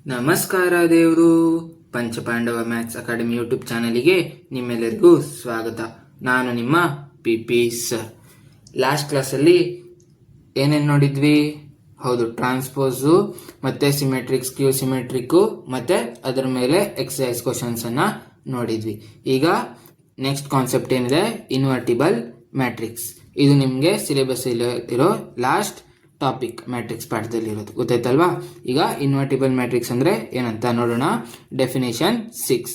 ನಮಸ್ಕಾರ ದೇವರು. ಪಂಚಪಾಂಡವ maths academy YouTube ಚಾನಲಿಗೆ ನಿಮ್ಮೆಲ್ಲರಿಗೂ ಸ್ವಾಗತ. ನಾನು ನಿಮ್ಮ ಪಿ ಸರ್. ಲಾಸ್ಟ್ ಕ್ಲಾಸಲ್ಲಿ ಏನೇನು ನೋಡಿದ್ವಿ? ಹೌದು, ಟ್ರಾನ್ಸ್ಪೋಸು ಮತ್ತೆ ಸಿಮೆಟ್ರಿಕ್ಸ್, ಕ್ಯೂ ಸಿಮೆಟ್ರಿಕ್ಕು ಮತ್ತೆ ಅದರ ಮೇಲೆ ಎಕ್ಸಸೈಸ್ ಕ್ವಶನ್ಸ್ ಅನ್ನ ನೋಡಿದ್ವಿ. ಈಗ ನೆಕ್ಸ್ಟ್ ಕಾನ್ಸೆಪ್ಟ್ ಏನಿದೆ, ಇನ್ವರ್ಟಿಬಲ್ ಮ್ಯಾಟ್ರಿಕ್ಸ್. ಇದು ನಿಮಗೆ ಸಿಲೆಬಸ್ ಇರೋ ಲಾಸ್ಟ್ ಟಾಪಿಕ್ ಮ್ಯಾಟ್ರಿಕ್ಸ್ ಪಾಠದಲ್ಲಿ ಇರೋದು, ಗೊತ್ತಾಯ್ತಲ್ವಾ? ಈಗ ಇನ್ವರ್ಟಿಬಲ್ ಮ್ಯಾಟ್ರಿಕ್ಸ್ ಅಂದ್ರೆ ಏನಂತ ನೋಡೋಣ. Definition 6.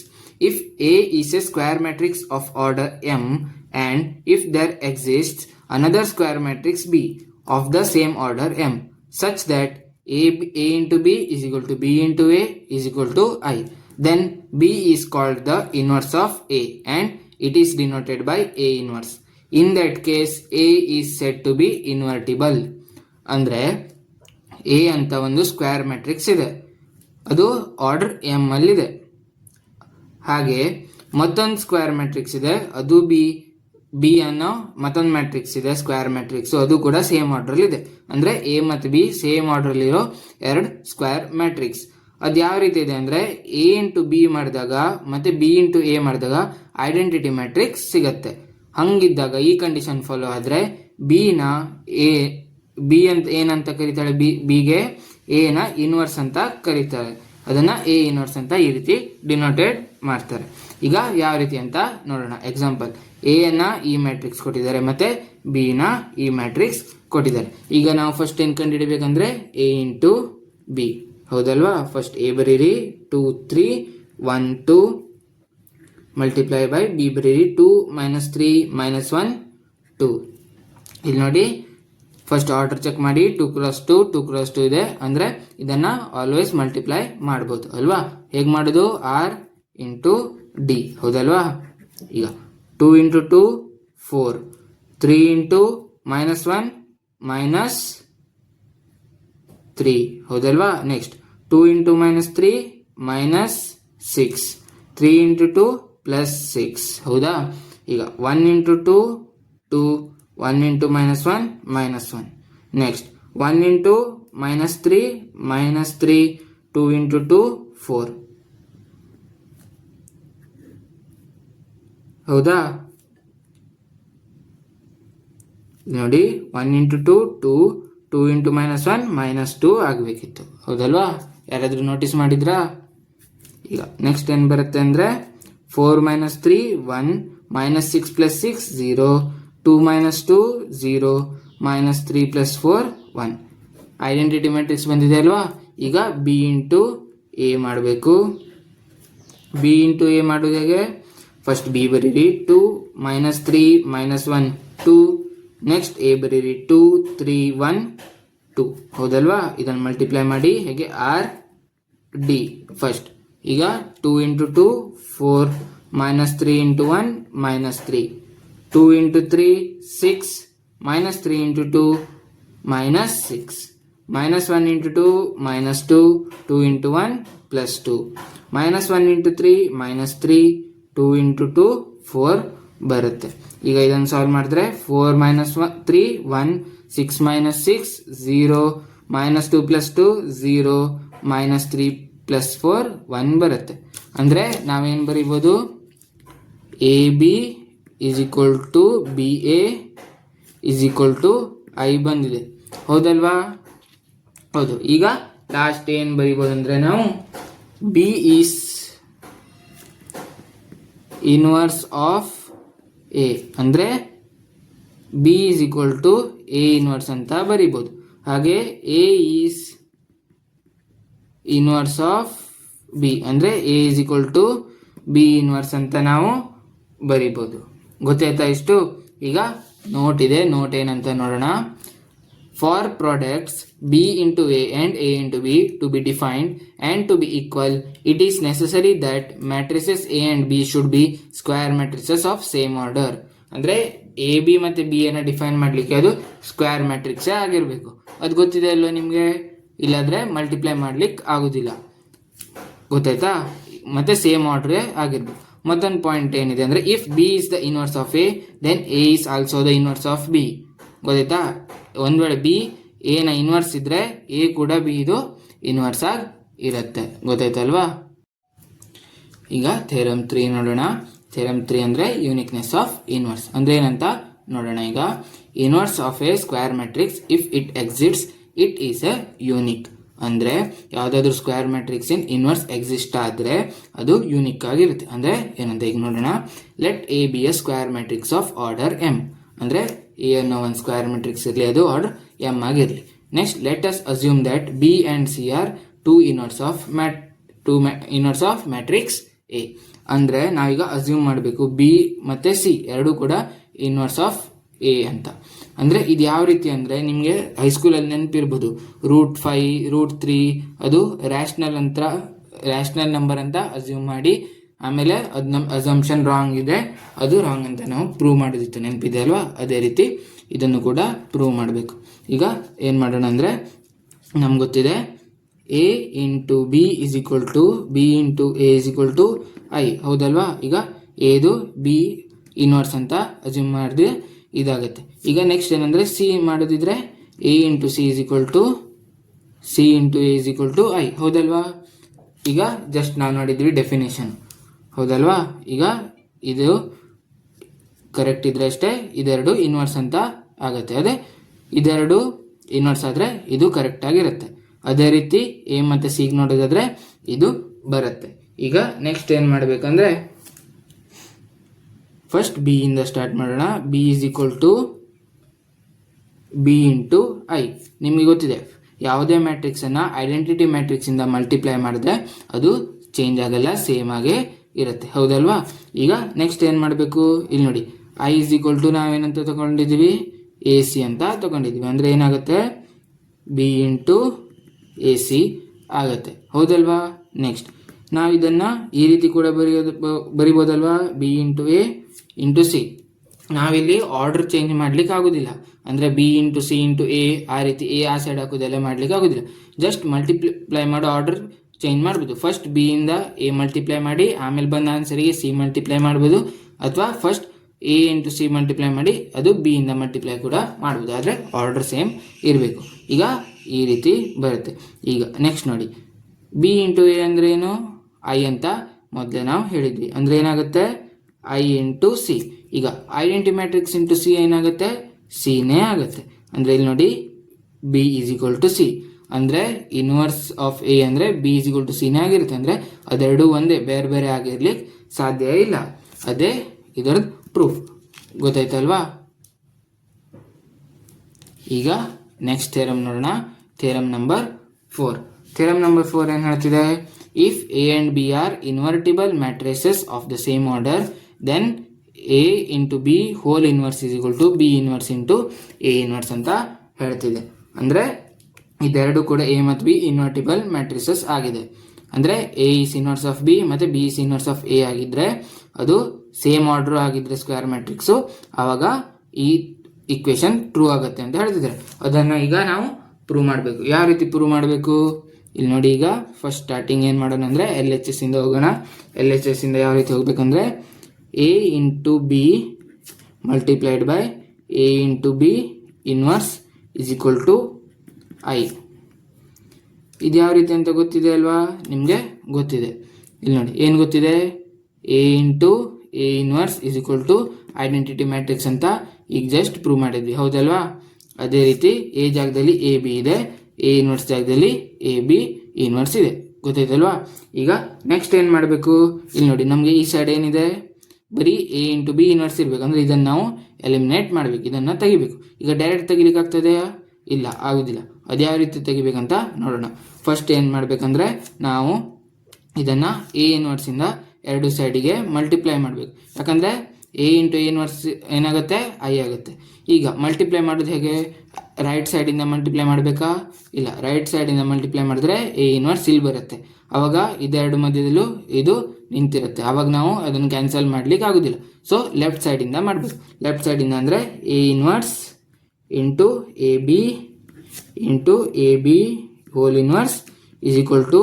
If A is a square matrix of order m and if there exists another square matrix B of the same order m such that a into b is equal to b into a is equal to I, then b is called the inverse of a and it is denoted by a inverse. In that case a is said to be invertible. ಅಂದ್ರೆ A ಅಂತ ಒಂದು square matrix ಇದೆ, ಅದು order M ಅಲ್ಲಿದೆ. ಹಾಗೆ ಮತ್ತೊಂದು square matrix ಇದೆ, ಅದು ಬಿ ಅನ್ನೋ ಮತ್ತೊಂದು ಮ್ಯಾಟ್ರಿಕ್ಸ್ ಇದೆ, ಸ್ಕ್ವೇರ್ ಮ್ಯಾಟ್ರಿಕ್ಸ್, ಅದು ಕೂಡ ಸೇಮ್ ಆರ್ಡರ್ ಇದೆ. ಅಂದ್ರೆ ಎ ಮತ್ತು ಬಿ ಸೇಮ್ ಆರ್ಡರ್ ಇರೋ ಎರಡು ಸ್ಕ್ವೇರ್ ಮ್ಯಾಟ್ರಿಕ್ಸ್. ಅದು ಯಾವ ರೀತಿ ಇದೆ ಅಂದ್ರೆ, ಎ ಇಂಟು ಬಿ ಮಾಡಿದಾಗ ಮತ್ತೆ ಬಿ ಇಂಟು ಎ ಮಾಡಿದಾಗ ಐಡೆಂಟಿಟಿ ಮ್ಯಾಟ್ರಿಕ್ಸ್ ಸಿಗತ್ತೆ. ಹಂಗಿದ್ದಾಗ ಈ ಕಂಡೀಷನ್ ಫಾಲೋ ಆದ್ರೆ ಬಿ ಅಂತ ಏನಂತ ಕರೀತಾಳೆ, ಬಿಗೆ ಎ ನ ಇನ್ವರ್ಸ್ ಅಂತ ಕರೀತಾರೆ. ಅದನ್ನ ಎ ಇನ್ವರ್ಸ್ ಅಂತ ಈ ರೀತಿ ಡಿನೋಟೆಡ್ ಮಾಡ್ತಾರೆ. ಈಗ ಯಾವ ರೀತಿ ಅಂತ ನೋಡೋಣ. ಎಕ್ಸಾಂಪಲ್, ಎ ನ ಈ ಮ್ಯಾಟ್ರಿಕ್ಸ್ ಕೊಟ್ಟಿದ್ದಾರೆ ಮತ್ತೆ ಬಿ ನ ಈ ಮ್ಯಾಟ್ರಿಕ್ಸ್ ಕೊಟ್ಟಿದ್ದಾರೆ. ಈಗ ನಾವು ಫಸ್ಟ್ ಏನ್ ಕಂಡು ಹಿಡಿಬೇಕಂದ್ರೆ ಎ ಇಂಟು ಬಿ, ಹೌದಲ್ವಾ? ಫಸ್ಟ್ ಎ ಬರೀರಿ 2 3 1 2 ಮಲ್ಟಿಪ್ಲೈ ಬೈ ಬಿ ಬರೀರಿ 2 -3 -1 2. ಇಲ್ಲಿ ನೋಡಿ, ಫಸ್ಟ್ ಆರ್ಡರ್ ಚೆಕ್ ಮಾಡಿ. 2 × 2 2 × 2 ಇದೆ ಅಂದ್ರೆ ಇದನ್ನ ಆಲ್ವೇಸ್ ಮಲ್ಟಿಪ್ಲೈ ಮಾಡಬಹುದು ಅಲ್ವಾ? ಹೇಗ್ ಮಾಡೋದು? ಆರ್ ಇಂಟು ಡಿ, ಹೌದಲ್ವಾ? ಈಗ 2 × 2 4, 3 × -1 -3, ಹೌದಲ್ವಾ? ನೆಕ್ಸ್ಟ್ 2 × -3 -6, 3 × 2 +6, ಹೌದಾ? ಈಗ 1 × 2 2, 1 × -1 -1. ನೆಕ್ಸ್ಟ್ 1 × -3 -3, 2 × 2 4, ಹೌದಾ? ನೋಡಿ, 1 × 2 2, 2 × -1 -2 ಆಗಬೇಕಿತ್ತು, ಹೌದಲ್ವಾ? ಯಾರಾದ್ರೂ ನೋಟಿಸ್ ಮಾಡಿದ್ರಾ? ಈಗ ನೆಕ್ಸ್ಟ್ ಏನ್ ಬರುತ್ತೆ ಅಂದ್ರೆ 4 -3 1, -6 + 6 0, 2 -2 0, -3 + 4 1. ಐಡೆಂಟಿಟಿ ಮ್ಯಾಟ್ರಿಕ್ಸ್ ಬಂದಿದೆ ಅಲ್ವಾ? ಈಗ ಬಿ ಇಂಟು ಎ ಮಾಡಬೇಕು. ಬಿ ಇಂಟು ಎ ಮಾಡೋದು ಹೇಗೆ? ಫಸ್ಟ್ ಬಿ ಬರೀರಿ 2 -3 -1 2, ನೆಕ್ಸ್ಟ್ ಎ ಬರೀರಿ 2 3 1 2, ಹೌದಲ್ವಾ? ಇದನ್ನು ಮಲ್ಟಿಪ್ಲೈ ಮಾಡಿ ಹೇಗೆ? ಆರ್ ಡಿ ಫಸ್ಟ್. ಈಗ 2 × 2 4, -3 × 1 -3, 2 × 3 6, -3 × 2 -6, -1 × 2 -2, 2 × 1 +2, -1 × 3 -3, 2 × 2 4 ಬರುತ್ತೆ. ಈಗ ಇದನ್ನು ಸಾಲ್ವ್ ಮಾಡಿದ್ರೆ 4 -3 1, 6 -6 0, -2 + 2 0, -3 + 4 1 ಬರುತ್ತೆ. ಅಂದ್ರೆ ನಾವೇನ್ ಬರೀಬಹುದು? A B is equal to B A is equal to I ಬಂದಿದೆ, ಹೌದಲ್ವಾ? ಹೌದು. ಈಗ ಲಾಸ್ಟ್ ಏನ್ ಬರೀಬಹುದು ಅಂದ್ರೆ ನಾವು B is inverse of A ಅಂದ್ರೆ B is equal to A inverse ಅಂತ ಬರೀಬಹುದು. ಹಾಗೆ A is inverse of B ಅಂದ್ರೆ A is equal to B inverse ಅಂತ ನಾವು ಬರೀಬಹುದು. ಗೊತ್ತಾಯ್ತಾ ಇಷ್ಟು? ಈಗ ನೋಟ್ ಇದೆ, ನೋಟ್ ಏನಂತ ನೋಡೋಣ. For products B into A and A into B to be defined and to be equal, it is necessary that matrices A and B should be square matrices of same order. ಅಂದ್ರೆ A B ಮತ್ತೆ B ಅನ್ನ define ಮಾಡ್ಲಿಕ್ಕೆ ಅದು square matrix ಆಗಿರ್ಬೇಕು. ಅದು ಗೊತ್ತಿದೆ ಅಲ್ವಾ ನಿಮ್ಗೆ? ಇಲ್ಲಾದ್ರೆ ಮಲ್ಟಿಪ್ಲೈ ಮಾಡ್ಲಿಕ್ಕೆ ಆಗುದಿಲ್ಲ, ಗೊತ್ತಾಯ್ತಾ? ಮತ್ತೆ ಸೇಮ್ ಆರ್ಡರ್ ಆಗಿರ್ಬೇಕು. ಮತ್ತೊಂದು ಪಾಯಿಂಟ್ ಏನಿದೆ ಅಂದ್ರೆ, if B is the inverse of A then A is also the inverse of B. ಗೊತ್ತಾಯ್ತಾ? ಒಂದ್ ವೇಳೆ ಬಿ ಎ ನ ಇನ್ವರ್ಸ್ ಇದ್ರೆ ಎ ಕೂಡ ಬಿ ಇದು ಇನ್ವರ್ಸ್ ಆಗಿ ಇರುತ್ತೆ. ಗೊತ್ತಾಯ್ತಲ್ವಾ? ಈಗ ಥಿಯರಮ್ 3 ನೋಡೋಣ. ಥಿಯರಮ್ 3 ಅಂದರೆ ಯೂನಿಕ್ನೆಸ್ ಆಫ್ ಇನ್ವರ್ಸ್ ಅಂದರೆ ಏನಂತ ನೋಡೋಣ. ಈಗ inverse of a square matrix if it exists it is a unique. ಅಂದರೆ ಯಾವುದಾದ್ರೂ square matrix in inverse exist ಆದರೆ ಅದು ಯೂನಿಕ್ ಆಗಿರುತ್ತೆ. ಅಂದರೆ ಏನಂತ ಈಗ ನೋಡೋಣ. Let A be a square matrix of order m. ಅಂದರೆ ಎ ಅನ್ನೋ ಒಂದು ಸ್ಕ್ವೇರ್ ಮ್ಯಾಟ್ರಿಕ್ಸ್ ಇರಲಿ, ಅದು ಆರ್ಡರ್ ಎಮ್ ಆಗಿರಲಿ. Next let us assume that B and C are two inverse of matrix A. ಅಂದರೆ ನಾವೀಗ ಅಸ್ಯೂಮ್ ಮಾಡಬೇಕು ಬಿ ಮತ್ತು ಸಿ ಎರಡೂ ಕೂಡ ಇನ್ವರ್ಸ್ ಆಫ್ ಎ ಅಂತ. ಅಂದರೆ ಇದು ಯಾವ ರೀತಿ ಅಂದರೆ ನಿಮಗೆ ಹೈಸ್ಕೂಲಲ್ಲಿ ನೆನಪಿರ್ಬೋದು, √5 √3 ಅದು ರ್ಯಾಷನಲ್ ನಂಬರ್ ಅಂತ ಅಸ್ಯೂಮ್ ಮಾಡಿ ಆಮೇಲೆ ಅದು ನಮ್ಮ ಅಸಂಪ್ಷನ್ ರಾಂಗ್ ಇದೆ, ಅದು ರಾಂಗ್ ಅಂತ ನಾವು ಪ್ರೂವ್ ಮಾಡೋದಿತ್ತು. ನೆನಪಿದೆ ಅಲ್ವಾ? ಅದೇ ರೀತಿ ಇದನ್ನು ಕೂಡ ಪ್ರೂವ್ ಮಾಡಬೇಕು. ಈಗ ಏನು ಮಾಡೋಣ ಅಂದರೆ ನಮ್ಗೆ ಗೊತ್ತಿದೆ A into B is equal to B into A is equal to I. ಹೌದಲ್ವಾ? ಈಗ ಎದು ಬಿ ಇನ್ವರ್ಸ್ ಅಂತ ಅಸ್ಯೂಮ್ ಮಾಡಿದ್ರೆ ಇದಾಗುತ್ತೆ. ಈಗ ನೆಕ್ಸ್ಟ್ ಏನಂದರೆ ಸಿ ಮಾಡೋದಿದ್ರೆ A into C is equal to C into A is equal to I. ಹೌದಲ್ವಾ? ಈಗ ಜಸ್ಟ್ ನಾವು ನೋಡಿದ್ವಿ ಡೆಫಿನೇಷನ್. ಹೌದಲ್ವಾ? ಈಗ ಇದು ಕರೆಕ್ಟ್ ಇದ್ರೆ ಅಷ್ಟೇ ಇದೆರಡು ಇನ್ವರ್ಸ್ ಅಂತ ಆಗುತ್ತೆ. ಅದೇ ಇದೆರಡು ಇನ್ವರ್ಸ್ ಆದರೆ ಇದು ಕರೆಕ್ಟ್ ಆಗಿರುತ್ತೆ. ಅದೇ ರೀತಿ ಎ ಮತ್ತು ಸಿಗೆ ನೋಡೋದಾದ್ರೆ ಇದು ಬರುತ್ತೆ. ಈಗ ನೆಕ್ಸ್ಟ್ ಏನು ಮಾಡಬೇಕಂದ್ರೆ ಫಸ್ಟ್ ಬಿ ಇಂದ ಸ್ಟಾರ್ಟ್ ಮಾಡೋಣ. B is equal to B into I. ನಿಮಗೆ ಗೊತ್ತಿದೆ ಯಾವುದೇ ಮ್ಯಾಟ್ರಿಕ್ಸನ್ನು ಐಡೆಂಟಿಟಿ ಮ್ಯಾಟ್ರಿಕ್ಸಿಂದ ಮಲ್ಟಿಪ್ಲೈ ಮಾಡಿದ್ರೆ ಅದು ಚೇಂಜ್ ಆಗಲ್ಲ, ಸೇಮ್ ಆಗೇ ಇರುತ್ತೆ. ಹೌದಲ್ವಾ? ಈಗ ನೆಕ್ಸ್ಟ್ ಏನು ಮಾಡಬೇಕು, ಇಲ್ಲಿ ನೋಡಿ ಐ ಈಸ್ ಈಕ್ವಲ್ ಟು ನಾವೇನಂತ ತಗೊಂಡಿದ್ದೀವಿ, ಎ ಸಿ ಅಂತ ತಗೊಂಡಿದ್ದೀವಿ. ಅಂದರೆ ಏನಾಗುತ್ತೆ, ಬಿ ಇಂಟು ಎ ಸಿ ಆಗುತ್ತೆ. ಹೌದಲ್ವಾ? ನೆಕ್ಸ್ಟ್ ನಾವು ಇದನ್ನು ಈ ರೀತಿ ಕೂಡ ಬರಿಬೋದಲ್ವಾ, B into A into C. ನಾವಿಲ್ಲಿ ಆರ್ಡರ್ ಚೇಂಜ್ ಮಾಡ್ಲಿಕ್ಕೆ ಆಗೋದಿಲ್ಲ. ಅಂದರೆ B into C into A ಆ ರೀತಿ ಎ ಆ ಸೈಡ್ ಹಾಕೋದೆಲ್ಲ ಮಾಡ್ಲಿಕ್ಕೆ ಆಗೋದಿಲ್ಲ. ಜಸ್ಟ್ ಮಲ್ಟಿಪ್ಲೈ ಮಾಡೋ ಆರ್ಡರ್ ಚೇಂಜ್ ಮಾಡ್ಬೋದು. ಫಸ್ಟ್ ಬಿ ಇಂದ ಎ ಮಲ್ಟಿಪ್ಲೈ ಮಾಡಿ ಆಮೇಲೆ ಬಂದ ಆನ್ಸರಿಗೆ ಸಿ ಮಲ್ಟಿಪ್ಲೈ ಮಾಡ್ಬೋದು, ಅಥವಾ first A into C multiply ಮಾಡಿ ಅದು ಬಿ ಇಂದ ಮಲ್ಟಿಪ್ಲೈ ಕೂಡ ಮಾಡ್ಬೋದು. ಆದರೆ ಆರ್ಡರ್ ಸೇಮ್ ಇರಬೇಕು. ಈಗ ಈ ರೀತಿ ಬರುತ್ತೆ. ಈಗ ನೆಕ್ಸ್ಟ್ ನೋಡಿ, ಬಿ ಇಂಟು ಎ ಅಂದರೆ ಏನು, ಐ ಅಂತ ಮೊದಲೇ ನಾವು ಹೇಳಿದ್ವಿ. ಅಂದರೆ ಏನಾಗುತ್ತೆ, ಐ ಇಂಟು ಸಿ. ಈಗ ಐಡೆಂಟಿ ಮ್ಯಾಟ್ರಿಕ್ಸ್ ಇಂಟು ಸಿ ಏನಾಗುತ್ತೆ, ಸಿನೇ ಆಗುತ್ತೆ. ಅಂದರೆ ಇಲ್ಲಿ ನೋಡಿ B is equal to C. ಅಂದರೆ ಇನ್ವರ್ಸ್ ಆಫ್ ಎ ಅಂದರೆ ಬಿ ಈಸ್ ಈಕ್ವಲ್ ಟು ಸಿನೇ ಆಗಿರುತ್ತೆ. ಅಂದರೆ ಅದೆರಡು ಒಂದೇ, ಬೇರೆ ಬೇರೆ ಆಗಿರ್ಲಿಕ್ಕೆ ಸಾಧ್ಯ ಇಲ್ಲ. ಅದೇ ಇದರದ್ದು ಪ್ರೂಫ್. ಗೊತ್ತಾಯ್ತಲ್ವಾ? ಈಗ ನೆಕ್ಸ್ಟ್ ಥಿಯರಮ್ ನೋಡೋಣ. Theorem number 4. ಥಿಯರಮ್ ನಂಬರ್ 4 ಏನು ಹೇಳ್ತಿದೆ, if A and B are invertible matrices of the same order then A into B whole inverse is equal to B inverse into A inverse ಅಂತ ಹೇಳ್ತಿದೆ. ಅಂದರೆ ಇದೆರಡು ಕೂಡ A ಮತ್ತು B invertible matrices ಆಗಿದೆ. ಅಂದರೆ A is inverse of B ಮತ್ತು B is inverse of A ಆಗಿದ್ರೆ ಅದು ಸೇಮ್ ಆರ್ಡರ್ ಆಗಿದ್ರೆ ಸ್ಕ್ವೇರ್ ಮ್ಯಾಟ್ರಿಕ್ಸು, ಆವಾಗ ಈ ಇಕ್ವೇಶನ್ ಟ್ರೂ ಆಗುತ್ತೆ ಅಂತ ಹೇಳ್ತಿದ್ದಾರೆ. ಅದನ್ನು ಈಗ ನಾವು ಪ್ರೂವ್ ಮಾಡಬೇಕು. ಯಾವ ರೀತಿ ಪ್ರೂವ್ ಮಾಡಬೇಕು, ಇಲ್ಲಿ ನೋಡಿ. ಈಗ ಫಸ್ಟ್ ಸ್ಟಾರ್ಟಿಂಗ್ ಏನು ಮಾಡೋಣ ಅಂದರೆ LHS ಇಂದ ಹೋಗೋಣ. LHS ಇಂದ ಯಾವ ರೀತಿ ಹೋಗ್ಬೇಕಂದ್ರೆ A into B multiplied by A into B inverse is equal to I. ಇದು ಯಾವ ರೀತಿ ಅಂತ ಗೊತ್ತಿದೆ ಅಲ್ವಾ, ನಿಮಗೆ ಗೊತ್ತಿದೆ. ಇಲ್ಲಿ ನೋಡಿ ಏನು ಗೊತ್ತಿದೆ, A into A inverse is equal to identity matrix ಅಂತ ಈಗ ಜಸ್ಟ್ ಪ್ರೂವ್ ಮಾಡಿದ್ವಿ. ಹೌದಲ್ವಾ? ಅದೇ ರೀತಿ ಎ ಜಾಗದಲ್ಲಿ ಎ ಬಿ ಇದೆ, ಎ ಇನ್ವರ್ಸ್ ಜಾಗದಲ್ಲಿ ಎ ಬಿ ಇನ್ವರ್ಸ್ ಇದೆ. ಗೊತ್ತಾಯ್ತಲ್ವಾ? ಈಗ ನೆಕ್ಸ್ಟ್ ಏನು ಮಾಡಬೇಕು, ಇಲ್ಲಿ ನೋಡಿ ನಮಗೆ ಈ ಸೈಡ್ ಏನಿದೆ, ಬರೀ ಎ ಇಂಟು ಬಿ ಇನ್ವರ್ಸ್ ಇರಬೇಕು. ಅಂದರೆ ಇದನ್ನು ನಾವು ಎಲಿಮಿನೇಟ್ ಮಾಡಬೇಕು, ಇದನ್ನು ತೆಗಿಬೇಕು. ಈಗ ಡೈರೆಕ್ಟ್ ತೆಗಿಲಿಕ್ಕೆ ಆಗ್ತದೆಯಾ? ಇಲ್ಲ, ಆಗೋದಿಲ್ಲ. ಅದು ಯಾವ ರೀತಿ ತೆಗಿಬೇಕಂತ ನೋಡೋಣ. ಫಸ್ಟ್ ಏನು ಮಾಡಬೇಕಂದ್ರೆ ನಾವು ಇದನ್ನು ಎ ಇನ್ವರ್ಸಿಂದ ಎರಡು ಸೈಡಿಗೆ ಮಲ್ಟಿಪ್ಲೈ ಮಾಡಬೇಕು. ಯಾಕಂದರೆ ಎ ಇಂಟು ಎ ಇನ್ವರ್ಸ್ ಏನಾಗುತ್ತೆ, ಐ ಆಗುತ್ತೆ. ಈಗ ಮಲ್ಟಿಪ್ಲೈ ಮಾಡೋದು ಹೇಗೆ, ರೈಟ್ ಸೈಡಿಂದ ಮಲ್ಟಿಪ್ಲೈ ಮಾಡಬೇಕಾ? ಇಲ್ಲ, ರೈಟ್ ಸೈಡಿಂದ ಮಲ್ಟಿಪ್ಲೈ ಮಾಡಿದ್ರೆ ಎ ಇನ್ವರ್ಸ್ ಇಲ್ಲಿ ಬರುತ್ತೆ. ಆವಾಗ ಇದೆರಡು ಮಧ್ಯದಲ್ಲೂ ಇದು ನಿಂತಿರುತ್ತೆ. ಆವಾಗ ನಾವು ಅದನ್ನು ಕ್ಯಾನ್ಸಲ್ ಮಾಡ್ಲಿಕ್ಕೆ ಆಗೋದಿಲ್ಲ. ಸೊ ಲೆಫ್ಟ್ ಸೈಡಿಂದ ಮಾಡಬೇಕು. ಲೆಫ್ಟ್ ಸೈಡಿಂದ ಅಂದರೆ A inverse into A B whole inverse is equal to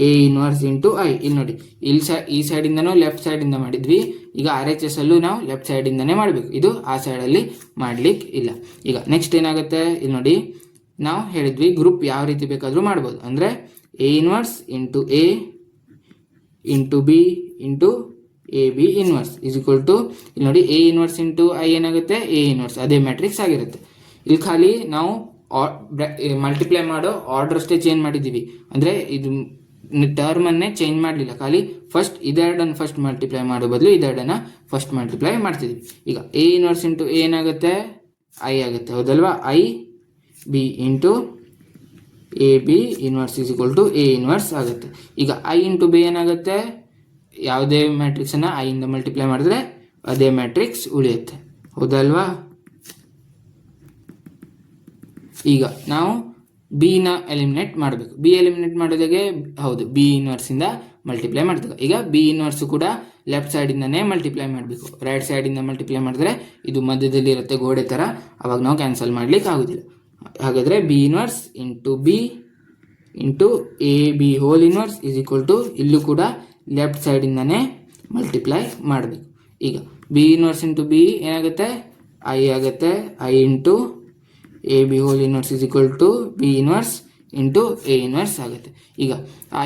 A inverse into I. ಇಲ್ಲಿ ನೋಡಿ, ಈ ಸೈಡಿಂದನೂ ಲೆಫ್ಟ್ ಸೈಡಿಂದ ಮಾಡಿದ್ವಿ. ಈಗ RHS ಅಲ್ಲೂ ನಾವು ಲೆಫ್ಟ್ ಸೈಡಿಂದನೇ ಮಾಡಬೇಕು. ಇದು ಆ ಸೈಡಲ್ಲಿ ಮಾಡ್ಲಿಕ್ಕೆ ಇಲ್ಲ. ಈಗ ನೆಕ್ಸ್ಟ್ ಏನಾಗುತ್ತೆ, ಇಲ್ಲಿ ನೋಡಿ ನಾವು ಹೇಳಿದ್ವಿ ಗ್ರೂಪ್ ಯಾವ ರೀತಿ ಬೇಕಾದರೂ ಮಾಡ್ಬೋದು. ಅಂದರೆ A inverse into A into B into A B inverse is equal to ಇಲ್ಲಿ ನೋಡಿ ಎ ಇನ್ವರ್ಸ್ ಇಂಟು ಐ ಏನಾಗುತ್ತೆ ಎ ಇನ್ವರ್ಸ್ ಅದೇ ಮ್ಯಾಟ್ರಿಕ್ಸ್ ಆಗಿರುತ್ತೆ. ಇಲ್ಲಿ ಖಾಲಿ ನಾವು ಮಲ್ಟಿಪ್ಲೈ ಮಾಡೋ ಆರ್ಡರ್ ಅಷ್ಟೇ ಚೇಂಜ್ ಮಾಡಿದ್ದೀವಿ, ಅಂದರೆ ಇದು ಟರ್ಮನ್ನೇ ಚೇಂಜ್ ಮಾಡಲಿಲ್ಲ, ಖಾಲಿ ಫಸ್ಟ್ ಇದೆರಡನ್ನು ಫಸ್ಟ್ ಮಲ್ಟಿಪ್ಲೈ ಮಾಡೋ ಬದಲು ಇದೆರಡನ್ನು ಫಸ್ಟ್ ಮಲ್ಟಿಪ್ಲೈ ಮಾಡ್ತಿದ್ವಿ. ಈಗ ಎ ಇನ್ವರ್ಸ್ ಇಂಟು ಎ ಏನಾಗುತ್ತೆ ಐ ಆಗುತ್ತೆ, ಹೌದಲ್ವಾ. I B into A B inverse is equal to A inverse ಆಗುತ್ತೆ. ಈಗ ಐ ಇಂಟು ಬಿ ಏನಾಗುತ್ತೆ, ಯಾವುದೇ ಮ್ಯಾಟ್ರಿಕ್ಸನ್ನು ಐಯಿಂದ ಮಲ್ಟಿಪ್ಲೈ ಮಾಡಿದ್ರೆ ಅದೇ ಮ್ಯಾಟ್ರಿಕ್ಸ್ ಉಳಿಯುತ್ತೆ, ಹೌದಲ್ವಾ. ಈಗ ನಾವು ಬಿನ ಎಲಿಮಿನೇಟ್ ಮಾಡಬೇಕು. ಬಿ ಎಲಿಮಿನೇಟ್ ಮಾಡೋದಾಗೆ ಹೌದು, ಬಿ ಇನ್ವರ್ಸಿಂದ ಮಲ್ಟಿಪ್ಲೈ ಮಾಡ್ತೀವಿ. ಈಗ ಬಿ ಇನ್ವರ್ಸು ಕೂಡ ಲೆಫ್ಟ್ ಸೈಡಿಂದನೇ ಮಲ್ಟಿಪ್ಲೈ ಮಾಡಬೇಕು. ರೈಟ್ ಸೈಡಿಂದ ಮಲ್ಟಿಪ್ಲೈ ಮಾಡಿದ್ರೆ ಇದು ಮಧ್ಯದಲ್ಲಿ ಇರುತ್ತೆ ಗೋಡೆ ಥರ, ಅವಾಗ ನಾವು ಕ್ಯಾನ್ಸಲ್ ಮಾಡ್ಲಿಕ್ಕೆ ಆಗೋದಿಲ್ಲ. ಹಾಗಾದರೆ B inverse into B into A B whole inverse is equal to ಇಲ್ಲೂ ಕೂಡ ಲೆಫ್ಟ್ ಸೈಡಿಂದನೇ ಮಲ್ಟಿಪ್ಲೈ ಮಾಡಬೇಕು. ಈಗ ಬಿ ಇನ್ವರ್ಸ್ ಇಂಟು ಬಿ ಏನಾಗುತ್ತೆ ಐ ಆಗುತ್ತೆ, I into A B whole inverse is equal to B inverse into A inverse ಆಗುತ್ತೆ. ಈಗ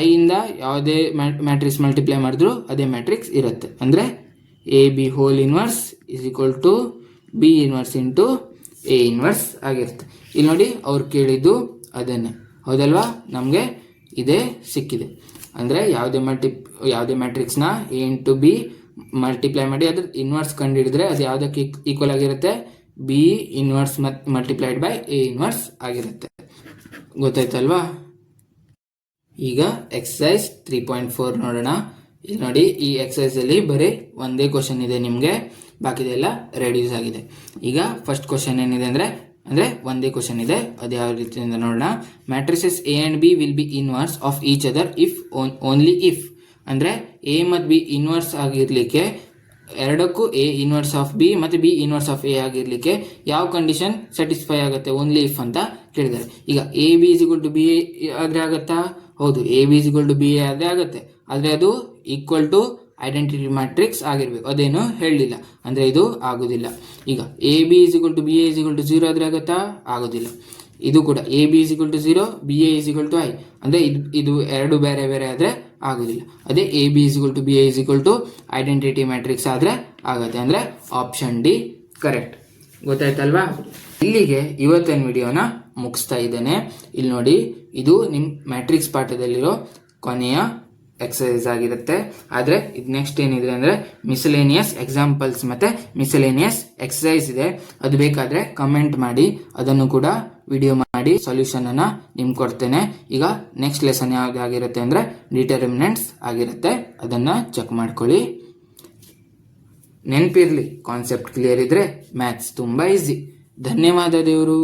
ಐಯಿಂದ ಯಾವುದೇ ಮ್ಯಾಟ್ರಿಕ್ಸ್ ಮಲ್ಟಿಪ್ಲೈ ಮಾಡಿದ್ರು ಅದೇ ಮ್ಯಾಟ್ರಿಕ್ಸ್ ಇರುತ್ತೆ, ಅಂದರೆ A B whole inverse is equal to B inverse into A inverse ಆಗಿರುತ್ತೆ. ಇಲ್ಲಿ ನೋಡಿ ಅವ್ರು ಕೇಳಿದ್ದು ಅದನ್ನೇ, ಹೌದಲ್ವಾ. ನಮಗೆ ಇದೇ ಸಿಕ್ಕಿದೆ, ಅಂದರೆ ಯಾವುದೇ ಮ್ಯಾಟ್ರಿಕ್ಸ್ನ ಎ ಇಂಟು ಬಿ ಮಲ್ಟಿಪ್ಲೈ ಮಾಡಿ ಅದ್ರ ಇನ್ವರ್ಸ್ ಕಂಡುಹಿಡಿದ್ರೆ ಅದು ಯಾವುದಕ್ಕೆ ಈಕ್ವಲ್ ಆಗಿರುತ್ತೆ, B inverse multiplied by A inverse ಆಗಿರುತ್ತೆ. ಗೊತ್ತಾಯ್ತಲ್ವಾ. ಈಗ ಎಕ್ಸಸೈಸ್ 3.4 ನೋಡೋಣ. ಇಲ್ಲಿ ನೋಡಿ, ಈ ಎಕ್ಸಸೈಸಲ್ಲಿ ಬರೀ ಒಂದೇ ಕ್ವಶನ್ ಇದೆ ನಿಮಗೆ, ಬಾಕಿದೆಲ್ಲ ರೆಡ್ಯೂಸ್ ಆಗಿದೆ. ಈಗ ಫಸ್ಟ್ ಕ್ವಶನ್ ಏನಿದೆ ಅಂದರೆ ಒಂದೇ ಕ್ವಶನ್ ಇದೆ, ಅದು ಯಾವ ರೀತಿಯಿಂದ ನೋಡೋಣ. Matrices A and B will be inverse of each other if only if, ಅಂದರೆ ಎ ಮತ್ತು ಬಿ ಇನ್ವರ್ಸ್ ಆಗಿರಲಿಕ್ಕೆ ಎರಡಕ್ಕೂ ಎ ಇನ್ವರ್ಸ್ ಆಫ್ ಬಿ ಮತ್ತು ಬಿ ಇನ್ವರ್ಸ್ ಆಫ್ ಎ ಆಗಿರಲಿಕ್ಕೆ ಯಾವ ಕಂಡೀಷನ್ ಸ್ಯಾಟಿಸ್ಫೈ ಆಗುತ್ತೆ, ಓನ್ಲಿ ಇಫ್ ಅಂತ ಕೇಳಿದ್ದಾರೆ. ಈಗ A B is equal to B A ಆದರೆ ಆಗುತ್ತಾ, ಹೌದು, A B is equal to B A ಆದರೆ ಆಗುತ್ತೆ, ಆದರೆ ಅದು ಈಕ್ವಲ್ ಟು ಐಡೆಂಟಿಟಿ ಮ್ಯಾಟ್ರಿಕ್ಸ್ ಆಗಿರಬೇಕು, ಅದೇನು ಹೇಳಲಿಲ್ಲ, ಅಂದರೆ ಇದು ಆಗೋದಿಲ್ಲ. ಈಗ A B is equal to B A is equal to 0 ಆದರೆ ಆಗುತ್ತಾ, ಆಗೋದಿಲ್ಲ. ಇದು ಕೂಡ A B is equal to 0 B A is equal to I, ಅಂದರೆ ಇದು ಎರಡು ಬೇರೆ ಬೇರೆ ಆದರೆ ಆಗೋದಿಲ್ಲ. ಅದೇ A B is equal to B A is equal to identity matrix ಆದರೆ ಆಗುತ್ತೆ, ಅಂದರೆ ಆಪ್ಷನ್ ಡಿ ಕರೆಕ್ಟ್. ಗೊತ್ತಾಯ್ತಲ್ವಾ. ಇಲ್ಲಿಗೆ ಇವತ್ತಿನ ವಿಡಿಯೋನ ಮುಗಿಸ್ತಾ ಇದ್ದೇನೆ. ಇಲ್ಲಿ ನೋಡಿ, ಇದು ನಿಮ್ಮ ಮ್ಯಾಟ್ರಿಕ್ಸ್ ಪಾಠದಲ್ಲಿರೋ ಕೊನೆಯ ಎಕ್ಸಸೈಸ್ ಆಗಿರುತ್ತೆ. ಆದರೆ ಇದು ನೆಕ್ಸ್ಟ್ ಏನಿದೆ ಅಂದರೆ ಮಿಸಲೇನಿಯಸ್ ಎಕ್ಸಾಂಪಲ್ಸ್ ಮತ್ತು ಮಿಸಲೇನಿಯಸ್ ಎಕ್ಸಸೈಸ್ ಇದೆ, ಅದು ಬೇಕಾದರೆ ಕಮೆಂಟ್ ಮಾಡಿ, ಅದನ್ನು ಕೂಡ ವಿಡಿಯೋ ಮಾಡಿ ಸೊಲ್ಯೂಷನನ್ನು ನಿಮ್ಗೆ ಕೊಡ್ತೇನೆ. ಈಗ ನೆಕ್ಸ್ಟ್ ಲೆಸನ್ ಯಾವುದಾಗಿರುತ್ತೆ ಅಂದರೆ ಡಿಟರ್ಮಿನೆಂಟ್ಸ್ ಆಗಿರುತ್ತೆ, ಅದನ್ನು ಚೆಕ್ ಮಾಡ್ಕೊಳ್ಳಿ. ನೆನಪಿರಲಿ, ಕಾನ್ಸೆಪ್ಟ್ ಕ್ಲಿಯರ್ ಇದ್ದರೆ ಮ್ಯಾಥ್ಸ್ ತುಂಬ ಈಸಿ. ಧನ್ಯವಾದ ದೇವರು.